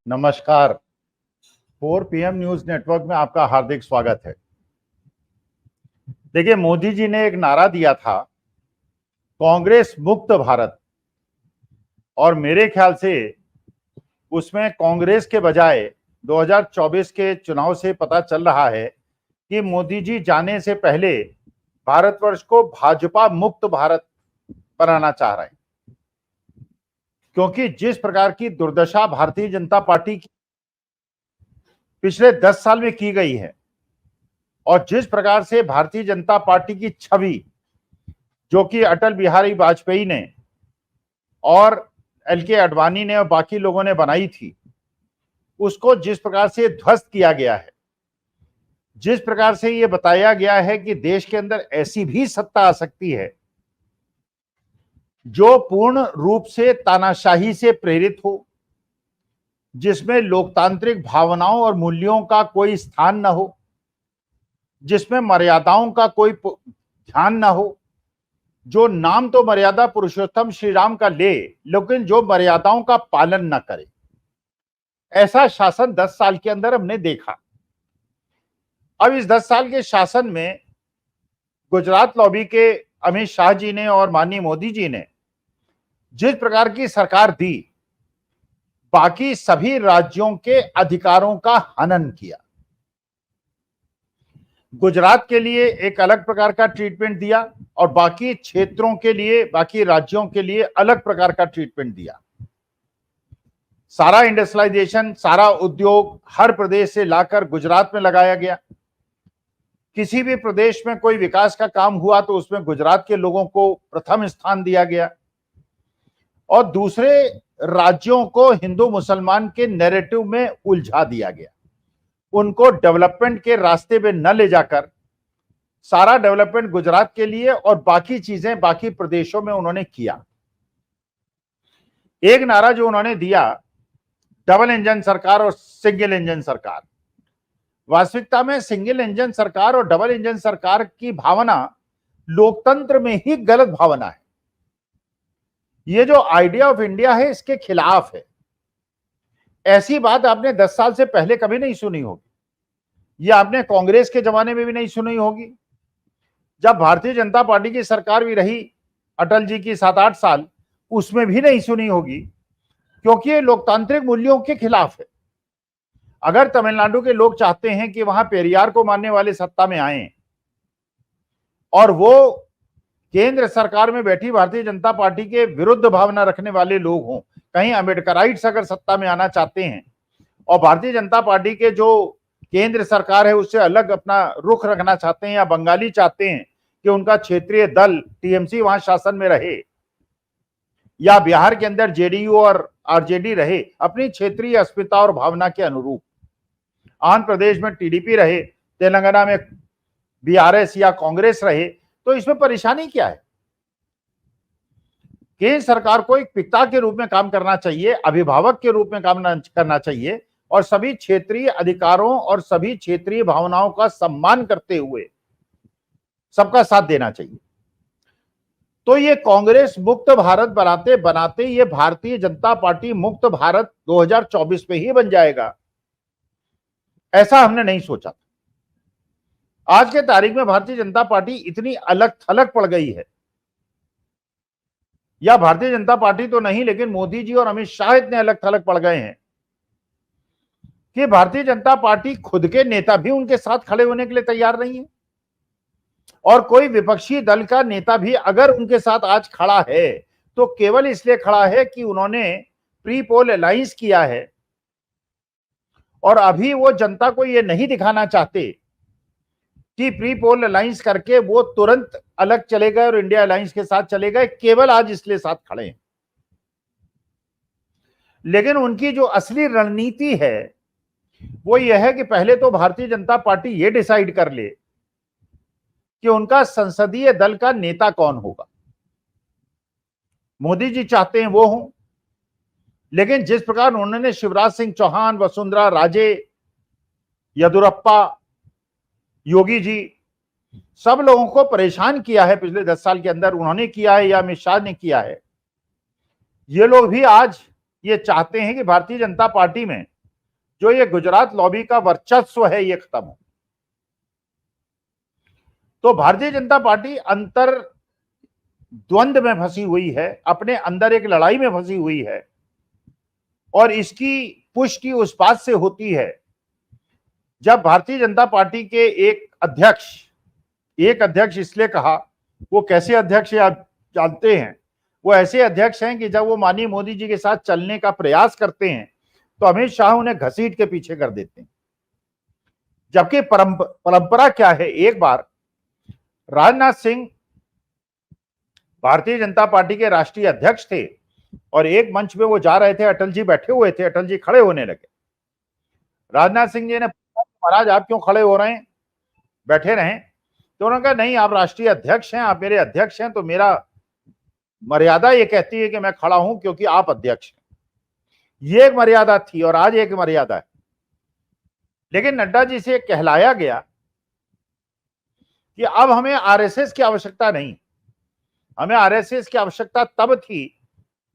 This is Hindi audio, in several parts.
नमस्कार। 4 PM न्यूज नेटवर्क में आपका हार्दिक स्वागत है। देखिए, मोदी जी ने एक नारा दिया था, कांग्रेस मुक्त भारत, और मेरे ख्याल से उसमें कांग्रेस के बजाय 2024 के चुनाव से पता चल रहा है कि मोदी जी जाने से पहले भारतवर्ष को भाजपा मुक्त भारत बनाना चाह रहे हैं। क्योंकि जिस प्रकार की दुर्दशा भारतीय जनता पार्टी की पिछले 10 साल में की गई है और जिस प्रकार से भारतीय जनता पार्टी की छवि, जो कि अटल बिहारी वाजपेयी ने और LK आडवाणी ने और बाकी लोगों ने बनाई थी, उसको जिस प्रकार से ध्वस्त किया गया है, जिस प्रकार से यह बताया गया है कि देश के अंदर ऐसी भी सत्ता आ सकती है जो पूर्ण रूप से तानाशाही से प्रेरित हो, जिसमें लोकतांत्रिक भावनाओं और मूल्यों का कोई स्थान न हो, जिसमें मर्यादाओं का कोई ध्यान न हो, जो नाम तो मर्यादा पुरुषोत्तम श्री राम का ले, लेकिन जो मर्यादाओं का पालन न करे। ऐसा शासन 10 साल के अंदर हमने देखा। अब इस 10 साल के शासन में गुजरात लॉबी के अमित शाह जी ने और माननीय मोदी जी ने जिस प्रकार की सरकार दी, बाकी सभी राज्यों के अधिकारों का हनन किया। गुजरात के लिए एक अलग प्रकार का ट्रीटमेंट दिया और बाकी क्षेत्रों के लिए, बाकी राज्यों के लिए अलग प्रकार का ट्रीटमेंट दिया। सारा इंडस्ट्रियलाइजेशन, सारा उद्योग हर प्रदेश से लाकर गुजरात में लगाया गया। किसी भी प्रदेश में कोई विकास का काम हुआ तो उसमें गुजरात के लोगों को प्रथम स्थान दिया गया और दूसरे राज्यों को हिंदू मुसलमान के नैरेटिव में उलझा दिया गया। उनको डेवलपमेंट के रास्ते पे न ले जाकर सारा डेवलपमेंट गुजरात के लिए और बाकी चीजें बाकी प्रदेशों में उन्होंने किया। एक नारा जो उन्होंने दिया, डबल इंजन सरकार और सिंगल इंजन सरकार। वास्तविकता में सिंगल इंजन सरकार और डबल इंजन सरकार की भावना लोकतंत्र में ही गलत भावना है। ये जो आइडिया ऑफ इंडिया है, इसके खिलाफ है। ऐसी बात आपने 10 साल से पहले कभी नहीं सुनी होगी। ये आपने कांग्रेस के जमाने में भी नहीं सुनी होगी। जब भारतीय जनता पार्टी की सरकार भी रही अटल जी की 7-8 साल, उसमें भी नहीं सुनी होगी, क्योंकि ये लोकतांत्रिक मूल्यों के खिलाफ है। अगर तमिलनाडु के लोग चाहते हैं कि वहां पेरियार को मानने वाले सत्ता में आए और वो केंद्र सरकार में बैठी भारतीय जनता पार्टी के विरुद्ध भावना रखने वाले लोग हों, कहीं अम्बेडकराइट्स अगर सत्ता में आना चाहते हैं और भारतीय जनता पार्टी के जो केंद्र सरकार है उससे अलग अपना रुख रखना चाहते हैं, या बंगाली चाहते हैं कि उनका क्षेत्रीय दल TMC वहां शासन में रहे, या बिहार के अंदर JDU और RJD रहे अपनी क्षेत्रीय अस्मिता और भावना के अनुरूप, आंध्र प्रदेश में TDP रहे, तेलंगाना में BRS या कांग्रेस रहे, तो इसमें परेशानी क्या है? केंद्र सरकार को एक पिता के रूप में काम करना चाहिए, अभिभावक के रूप में काम करना चाहिए और सभी क्षेत्रीय अधिकारों और सभी क्षेत्रीय भावनाओं का सम्मान करते हुए सबका साथ देना चाहिए। तो ये कांग्रेस मुक्त भारत बनाते बनाते ये भारतीय जनता पार्टी मुक्त भारत 2024 में ही बन जाएगा, ऐसा हमने नहीं सोचा था। आज के तारीख में भारतीय जनता पार्टी इतनी अलग थलग पड़ गई है, या भारतीय जनता पार्टी तो नहीं लेकिन मोदी जी और अमित शाह इतने अलग थलग पड़ गए हैं कि भारतीय जनता पार्टी खुद के नेता भी उनके साथ खड़े होने के लिए तैयार नहीं है, और कोई विपक्षी दल का नेता भी अगर उनके साथ आज खड़ा है तो केवल इसलिए खड़ा है कि उन्होंने प्री पोल अलायंस किया है और अभी वो जनता को ये नहीं दिखाना चाहते कि प्री पोल अलायंस करके वो तुरंत अलग चले गए और इंडिया अलायंस के साथ चले गए, केवल आज इसलिए साथ खड़े हैं। लेकिन उनकी जो असली रणनीति है वो ये है कि पहले तो भारतीय जनता पार्टी ये डिसाइड कर ले कि उनका संसदीय दल का नेता कौन होगा। मोदी जी चाहते हैं वो हों, लेकिन जिस प्रकार उन्होंने शिवराज सिंह चौहान, वसुंधरा राजे, येदियुरप्पा, योगी जी, सब लोगों को परेशान किया है पिछले 10 साल के अंदर, उन्होंने किया है या अमित शाह ने किया है। ये लोग भी आज ये चाहते हैं कि भारतीय जनता पार्टी में जो ये गुजरात लॉबी का वर्चस्व है ये खत्म हो। तो भारतीय जनता पार्टी अंतर द्वंद्व में फंसी हुई है, अपने अंदर एक लड़ाई में फंसी हुई है, और इसकी पुष्टि उस बात से होती है जब भारतीय जनता पार्टी के एक अध्यक्ष इसलिए कहा, वो कैसे अध्यक्ष है आप जानते हैं, वो ऐसे अध्यक्ष हैं कि जब वो माननीय मोदी जी के साथ चलने का प्रयास करते हैं तो अमित शाह उन्हें घसीट के पीछे कर देते हैं। जबकि परंपरा क्या है, एक बार राजनाथ सिंह भारतीय जनता पार्टी के राष्ट्रीय अध्यक्ष थे और एक मंच पे वो जा रहे थे, अटल जी बैठे हुए थे, अटल जी खड़े होने लगे। राजनाथ सिंह जी ने पूछा, महाराज आप क्यों खड़े हो रहे हैं, बैठे रहें। तो उन्होंने कहा नहीं, आप राष्ट्रीय अध्यक्ष हैं, आप मेरे अध्यक्ष हैं, तो मेरा मर्यादा ये कहती है कि मैं खड़ा हूं क्योंकि आप अध्यक्ष हैं। ये एक मर्यादा थी और आज एक मर्यादा है। लेकिन नड्डा जी से कहलाया गया कि अब हमें आरएसएस की आवश्यकता नहीं, हमें आरएसएस की आवश्यकता तब थी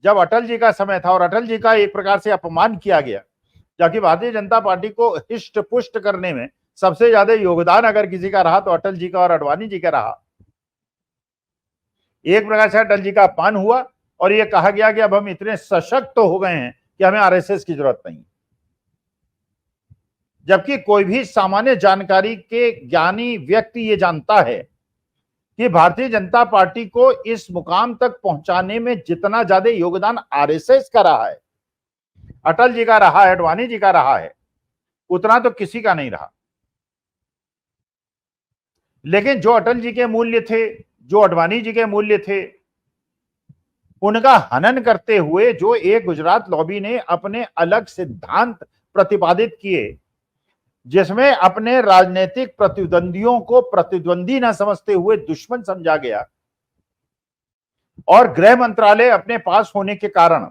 जब अटल जी का समय था और अटल जी का एक प्रकार से अपमान किया गया, जबकि भारतीय जनता पार्टी को हिष्ट पुष्ट करने में सबसे ज्यादा योगदान अगर किसी का रहा तो अटल जी का और अडवाणी जी का रहा। एक प्रकार से अटल जी का अपमान हुआ और यह कहा गया कि अब हम इतने सशक्त हो गए हैं कि हमें आरएसएस की जरूरत नहीं। जबकि कोई भी सामान्य जानकारी के ज्ञानी व्यक्ति ये जानता है कि भारतीय जनता पार्टी को इस मुकाम तक पहुंचाने में जितना ज्यादा योगदान आरएसएस का रहा है, अटल जी का रहा है, अडवाणी जी का रहा है, उतना तो किसी का नहीं रहा। लेकिन जो अटल जी के मूल्य थे, जो अडवाणी जी के मूल्य थे, उनका हनन करते हुए जो एक गुजरात लॉबी ने अपने अलग सिद्धांत प्रतिपादित किए, जिसमें अपने राजनीतिक प्रतिद्वंदियों को प्रतिद्वंदी न समझते हुए दुश्मन समझा गया, और गृह मंत्रालय अपने पास होने के कारण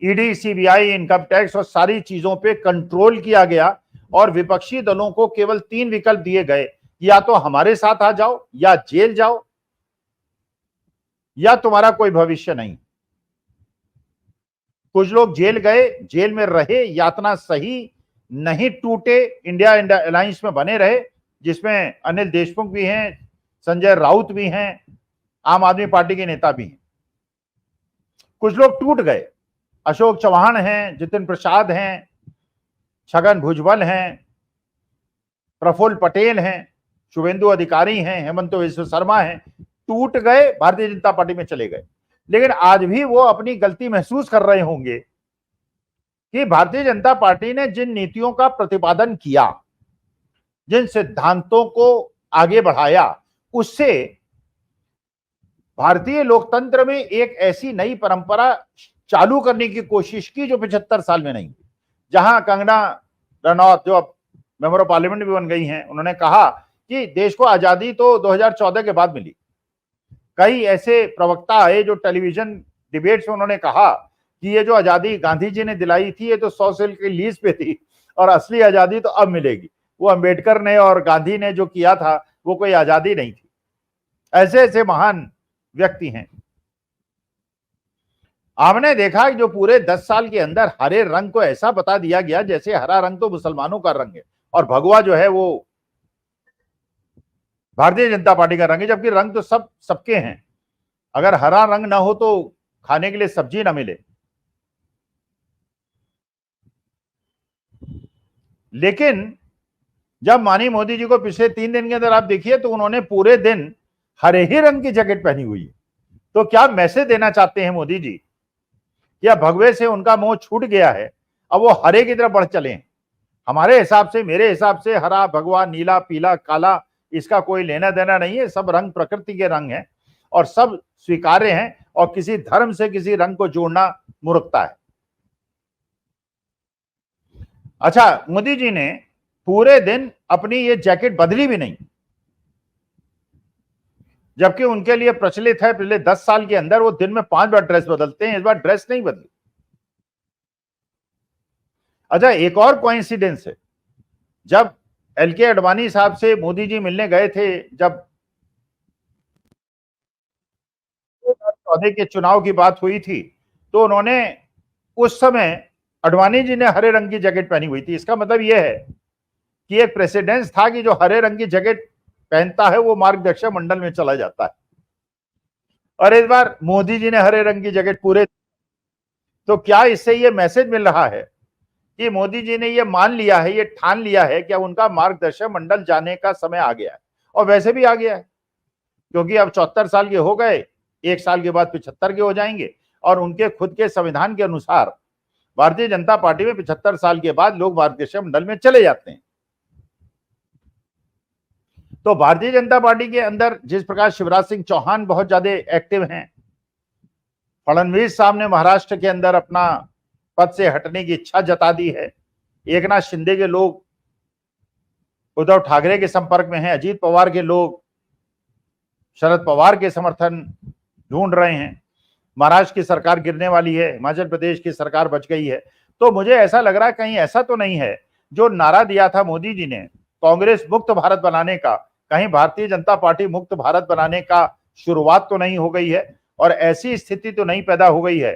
ईडी, सीबीआई, इनकम टैक्स और सारी चीजों पे कंट्रोल किया गया और विपक्षी दलों को केवल 3 विकल्प दिए गए, या तो हमारे साथ आ जाओ, या जेल जाओ, या तुम्हारा कोई भविष्य नहीं। कुछ लोग जेल गए, जेल में रहे, यातना सही, नहीं टूटे, इंडिया अलायंस में बने रहे, जिसमें अनिल देशमुख भी हैं, संजय राउत भी हैं, आम आदमी पार्टी के नेता भी हैं। कुछ लोग टूट गए, अशोक चौहान हैं, जितिन प्रसाद हैं, छगन भुजबल हैं, प्रफुल्ल पटेल हैं, शुभेंदु अधिकारी हैं, हेमंत विश्व शर्मा हैं, टूट गए, भारतीय जनता पार्टी में चले गए। लेकिन आज भी वो अपनी गलती महसूस कर रहे होंगे कि भारतीय जनता पार्टी ने जिन नीतियों का प्रतिपादन किया, जिन सिद्धांतों को आगे बढ़ाया, उससे भारतीय लोकतंत्र में एक ऐसी नई परंपरा चालू करने की कोशिश की जो 75 साल में नहीं। जहां कंगना रनौत, जो अब मेंबर ऑफ पार्लियामेंट भी बन गई हैं, उन्होंने कहा कि देश को आजादी तो 2014 के बाद मिली। कई ऐसे प्रवक्ता आए जो टेलीविजन डिबेट्स में उन्होंने कहा कि ये जो आजादी गांधी जी ने दिलाई थी ये तो 100 साल की लीज पे थी और असली आजादी तो अब मिलेगी। वो अंबेडकर ने और गांधी ने जो किया था वो कोई आजादी नहीं थी। ऐसे ऐसे महान व्यक्ति हैं। हमने देखा कि जो पूरे 10 साल के अंदर हरे रंग को ऐसा बता दिया गया जैसे हरा रंग तो मुसलमानों का रंग है और भगवा जो है वो भारतीय जनता पार्टी का रंग है, जबकि रंग तो सबके हैं। अगर हरा रंग ना हो तो खाने के लिए सब्जी ना मिले। लेकिन जब माननीय मोदी जी को पिछले 3 दिन के अंदर आप देखिए तो उन्होंने पूरे दिन हरे ही रंग की जैकेट पहनी हुई है। तो क्या मैसेज देना चाहते हैं मोदी जी? क्या भगवे से उनका मोह छूट गया है, अब वो हरे की तरफ बढ़ चले? हमारे हिसाब से, मेरे हिसाब से हरा, भगवा, नीला, पीला, काला, इसका कोई लेना देना नहीं है। सब रंग प्रकृति के रंग हैं और सब स्वीकार्य हैं, और किसी धर्म से किसी रंग को जोड़ना मूर्खता है। अच्छा, मोदी जी ने पूरे दिन अपनी ये जैकेट बदली भी नहीं, जबकि उनके लिए प्रचलित है पिछले 10 साल के अंदर वो दिन में 5 बार ड्रेस बदलते हैं। इस बार ड्रेस नहीं बदली। अच्छा, एक और कोइंसिडेंस है, जब एलके अडवाणी साहब से मोदी जी मिलने गए थे, जब 2014 के चुनाव की बात हुई थी, तो उन्होंने उस समय अडवाणी जी ने हरे रंग की जैकेट पहनी हुई थी। इसका मतलब यह है कि एक प्रेसिडेंस था कि जो हरे रंग की जैकेट पहनता है वो मार्गदर्शक मंडल में चला जाता है, और इस बार मोदी जी ने हरे रंग की जैकेट पूरे। तो क्या इससे ये मैसेज मिल रहा है कि मोदी जी ने ये मान लिया है, ये ठान लिया है कि अब उनका मार्गदर्शक मंडल जाने का समय आ गया है, और वैसे भी आ गया है, क्योंकि अब 74 साल के हो गए, 1 साल के बाद 75 के हो जाएंगे, और उनके खुद के संविधान के अनुसार भारतीय जनता पार्टी में 75 साल के बाद लोग मार्गदर्शक मंडल में चले जाते हैं। तो भारतीय जनता पार्टी के अंदर जिस प्रकार शिवराज सिंह चौहान बहुत ज्यादा एक्टिव हैं, फडणवीस साहब ने महाराष्ट्र के अंदर अपना पद से हटने की इच्छा जता दी है, एकनाथ शिंदे के लोग उद्धव ठाकरे के संपर्क में हैं, अजीत पवार के लोग शरद पवार के समर्थन ढूंढ रहे हैं, महाराष्ट्र की सरकार गिरने वाली है, हिमाचल प्रदेश की सरकार बच गई है। तो मुझे ऐसा लग रहा है कहीं ऐसा तो नहीं है जो नारा दिया था मोदी जी ने कांग्रेस मुक्त भारत बनाने का, कहीं भारतीय जनता पार्टी मुक्त भारत बनाने का शुरुआत तो नहीं हो गई है, और ऐसी स्थिति तो नहीं पैदा हो गई है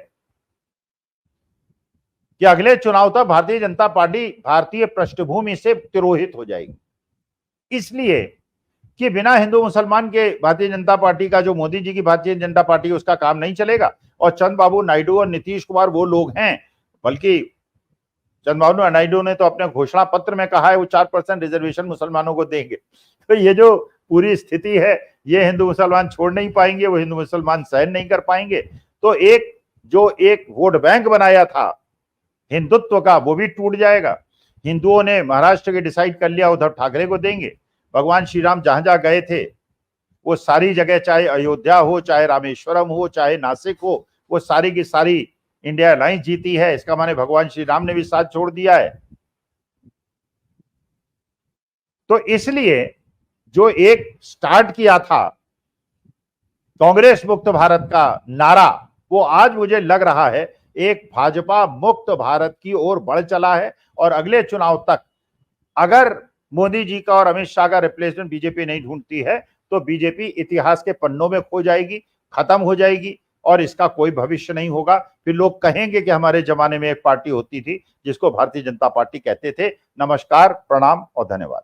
कि अगले चुनाव तक भारतीय जनता पार्टी भारतीय पृष्ठभूमि से तिरोहित हो जाएगी। इसलिए कि बिना हिंदू मुसलमान के भारतीय जनता पार्टी का, जो मोदी जी की भारतीय जनता पार्टी, उसका काम नहीं चलेगा। और चंद्रबाबू नायडू और नीतीश कुमार वो लोग हैं, बल्कि चंद्रबाबू नायडू ने तो अपने घोषणा पत्र में कहा है वो 4% रिजर्वेशन मुसलमानों को देंगे। तो ये जो पूरी स्थिति है, ये हिंदू मुसलमान छोड़ नहीं पाएंगे, वो हिंदू मुसलमान सहन नहीं कर पाएंगे। तो एक वोट बैंक बनाया था हिंदुत्व का, वो भी टूट जाएगा। हिंदुओं ने महाराष्ट्र के डिसाइड कर लिया उद्धव ठाकरे को देंगे। भगवान श्री राम जहां जहां गए थे वो सारी जगह, चाहे अयोध्या हो, चाहे रामेश्वरम हो, चाहे नासिक हो, वो सारी की सारी इंडिया अलायंस जीती है। इसका माने भगवान श्री राम ने भी साथ छोड़ दिया है। तो इसलिए जो एक स्टार्ट किया था कांग्रेस मुक्त भारत का नारा, वो आज मुझे लग रहा है एक भाजपा मुक्त भारत की ओर बढ़ चला है। और अगले चुनाव तक अगर मोदी जी का और अमित शाह का रिप्लेसमेंट बीजेपी नहीं ढूंढती है तो बीजेपी इतिहास के पन्नों में खो जाएगी, खत्म हो जाएगी, और इसका कोई भविष्य नहीं होगा। फिर लोग कहेंगे कि हमारे जमाने में एक पार्टी होती थी जिसको भारतीय जनता पार्टी कहते थे। नमस्कार, प्रणाम और धन्यवाद।